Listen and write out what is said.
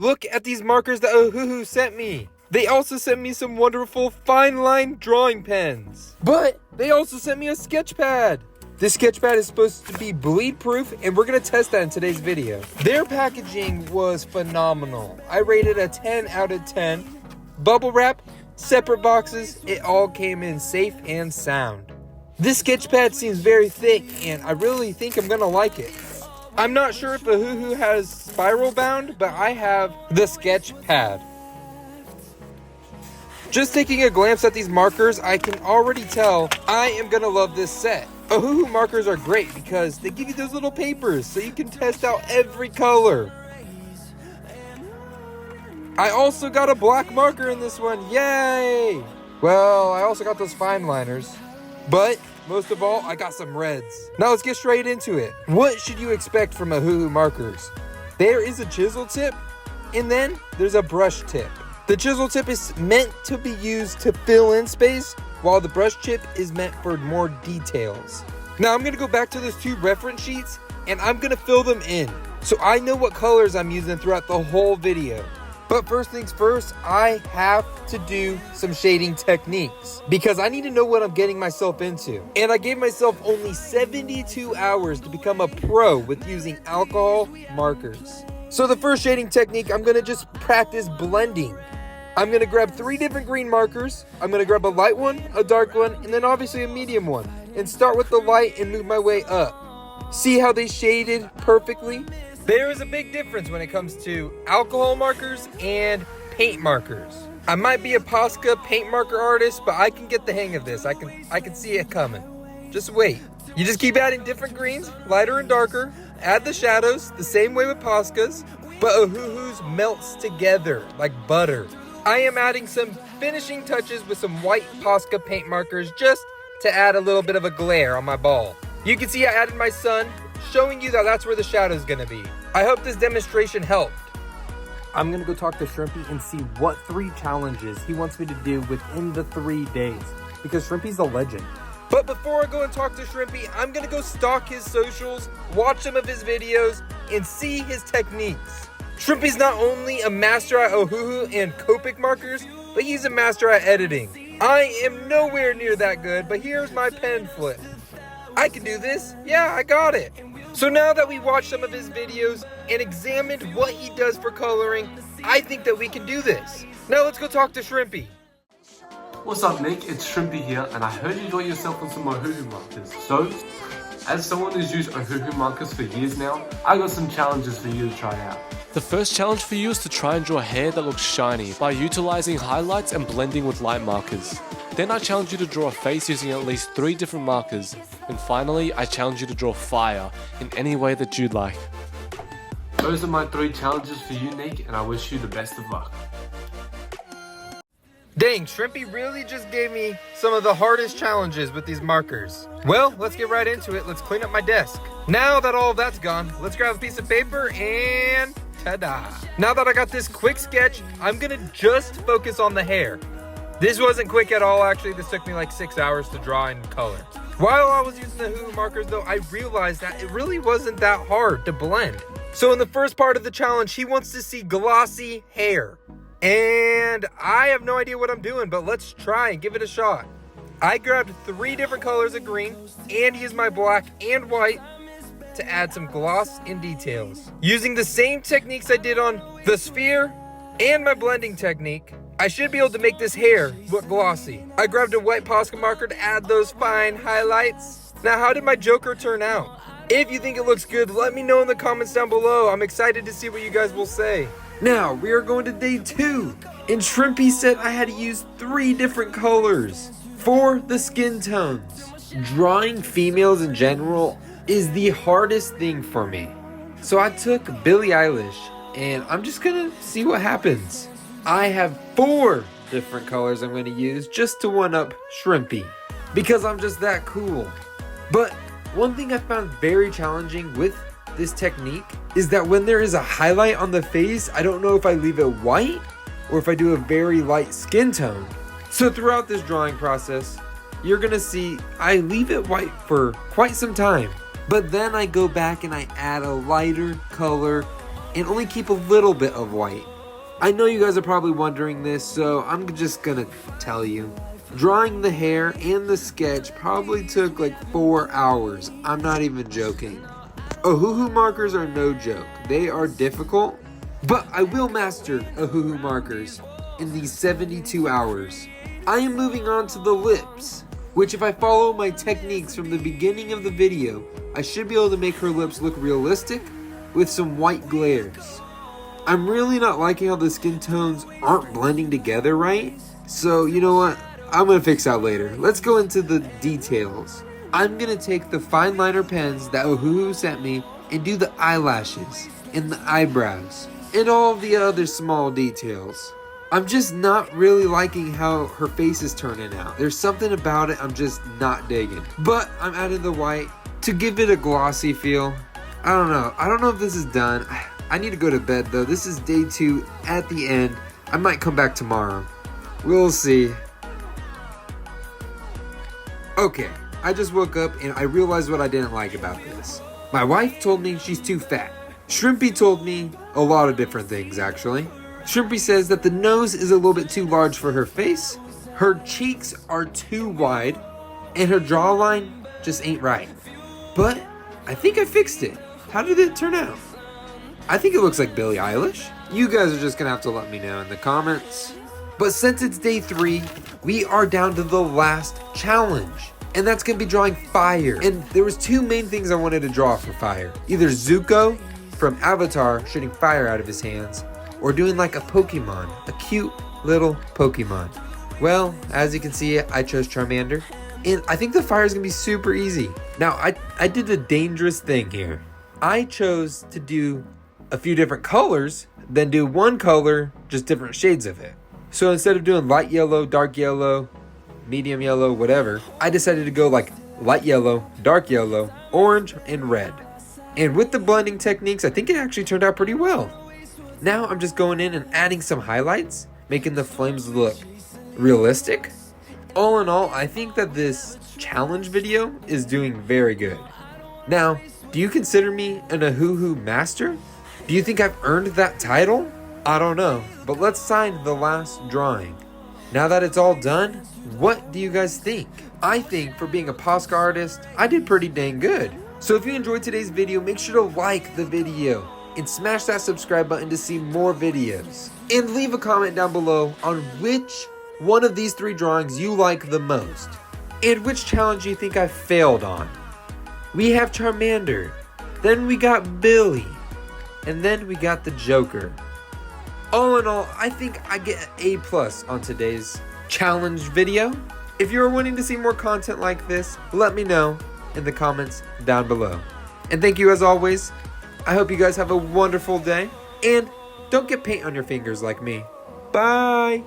Look at these markers that Ohuhu sent me. They also sent me some wonderful fine line drawing pens. But they also sent me a sketch pad. This sketch pad is supposed to be bleed proof, and we're going to test that in today's video. Their packaging was phenomenal. I rated a 10 out of 10. Bubble wrap, separate boxes, it all came in safe and sound. This sketch pad seems very thick, and I really think I'm going to like it. I'm not sure if Ohuhu has spiral bound, but I have the sketch pad. Just taking a glance at these markers, I can already tell I am going to love this set. Ohuhu markers are great because they give you those little papers so you can test out every color. I also got a black marker in this one, yay! Well, I also got those fine liners, but most of all, I got some reds. Now let's get straight into it. What should you expect from Ohuhu markers? There is a chisel tip, and then there's a brush tip. The chisel tip is meant to be used to fill in space, while the brush tip is meant for more details. Now I'm going to go back to those two reference sheets, and I'm going to fill them in, so I know what colors I'm using throughout the whole video. But first things first, I have to do some shading techniques, because I need to know what I'm getting myself into. And I gave myself only 72 hours to become a pro with using alcohol markers. So the first shading technique, I'm going to just practice blending. I'm going to grab 3 different green markers. I'm going to grab a light one, a dark one, and then obviously a medium one. And start with the light and move my way up. See how they shaded perfectly? There is a big difference when it comes to alcohol markers and paint markers. I might be a Posca paint marker artist, but I can get the hang of this. I can see it coming. Just wait. You just keep adding different greens, lighter and darker. Add the shadows, the same way with Poscas, but Ohuhu's melts together like butter. I am adding some finishing touches with some white Posca paint markers just to add a little bit of a glare on my ball. You can see I added my sun, showing you that that's where the shadow is going to be. I hope this demonstration helped. I'm going to go talk to Shrimpy and see what 3 challenges he wants me to do within the 3 days, because Shrimpy's a legend. But before I go and talk to Shrimpy, I'm going to go stalk his socials, watch some of his videos, and see his techniques. Shrimpy's not only a master at Ohuhu and Copic markers, but he's a master at editing. I am nowhere near that good, but here's my pen flip. I can do this. Yeah, I got it. So now that we watched some of his videos and examined what he does for coloring, I think that we can do this. Now let's go talk to Shrimpy. What's up, Nick? It's Shrimpy here, and I heard you got yourself on some Ohuhu markers. So, as someone who's used Ohuhu markers for years now, I got some challenges for you to try out. The first challenge for you is to try and draw hair that looks shiny by utilizing highlights and blending with light markers. Then I challenge you to draw a face using at least 3 different markers. And finally, I challenge you to draw fire in any way that you'd like. Those are my 3 challenges for you, Nick, and I wish you the best of luck. Dang, Shrimpy really just gave me some of the hardest challenges with these markers. Well, let's get right into it. Let's clean up my desk. Now that all of that's gone, let's grab a piece of paper and ta-da. Now that I got this quick sketch, I'm gonna just focus on the hair. This wasn't quick at all, actually. This took me like 6 hours to draw and color. While I was using the Ohuhu markers though, I realized that it really wasn't that hard to blend. So in the first part of the challenge, he wants to see glossy hair. And I have no idea what I'm doing, but let's try and give it a shot. I grabbed 3 different colors of green and used my black and white to add some gloss and details. Using the same techniques I did on the sphere and my blending technique, I should be able to make this hair look glossy. I grabbed a white Posca marker to add those fine highlights. Now, how did my Joker turn out? If you think it looks good, let me know in the comments down below. I'm excited to see what you guys will say. Now, we are going to day 2, and Shrimpy said I had to use 3 different colors for the skin tones. Drawing females in general is the hardest thing for me. So I took Billie Eilish, and I'm just gonna see what happens. I have 4 different colors I'm gonna use just to one-up Shrimpy, because I'm just that cool. But one thing I found very challenging with this technique is that when there is a highlight on the face, I don't know if I leave it white or if I do a very light skin tone. So throughout this drawing process, you're gonna see I leave it white for quite some time, but then I go back and I add a lighter color and only keep a little bit of white. I know you guys are probably wondering this, so I'm just gonna tell you. Drawing the hair and the sketch probably took like 4 hours. I'm not even joking. Ohuhu markers are no joke. They are difficult, but I will master Ohuhu markers in these 72 hours. I am moving on to the lips, which if I follow my techniques from the beginning of the video, I should be able to make her lips look realistic with some white glares. I'm really not liking how the skin tones aren't blending together right, so you know what? I'm gonna fix that later. Let's go into the details. I'm gonna take the fine liner pens that Ohuhu sent me and do the eyelashes and the eyebrows and all of the other small details. I'm just not really liking how her face is turning out. There's something about it I'm just not digging. But I'm adding the white to give it a glossy feel. I don't know if this is done. I need to go to bed though. This is day 2 at the end. I might come back tomorrow. We'll see. Okay, I just woke up and I realized what I didn't like about this. My wife told me she's too fat. Shrimpy told me a lot of different things actually. Shrimpy says that the nose is a little bit too large for her face, her cheeks are too wide, and her jawline just ain't right. But I think I fixed it. How did it turn out? I think it looks like Billie Eilish. You guys are just gonna have to let me know in the comments. But since it's day 3, we are down to the last challenge. And that's gonna be drawing fire. And there was 2 main things I wanted to draw for fire. Either Zuko from Avatar shooting fire out of his hands, or doing like a Pokemon, a cute little Pokemon. Well, as you can see, I chose Charmander. And I think the fire is gonna be super easy. Now, I did a dangerous thing here. I chose to do a few different colors, then do one color, just different shades of it. So instead of doing light yellow, dark yellow, medium yellow, whatever, I decided to go like light yellow, dark yellow, orange, and red. And with the blending techniques, I think it actually turned out pretty well. Now I'm just going in and adding some highlights, making the flames look realistic. All in all, I think that this challenge video is doing very good. Now, do you consider me an Ohuhu master? Do you think I've earned that title? I don't know, but let's sign the last drawing. Now that it's all done, what do you guys think? I think for being a Posca artist, I did pretty dang good. So if you enjoyed today's video, make sure to like the video and smash that subscribe button to see more videos. And leave a comment down below on which one of these 3 drawings you like the most, and which challenge you think I failed on. We have Charmander, then we got Billy, and then we got the Joker. All in all, I think I get an A+ on today's challenge video. If you're wanting to see more content like this, let me know in the comments down below. And thank you as always. I hope you guys have a wonderful day, and don't get paint on your fingers like me. Bye!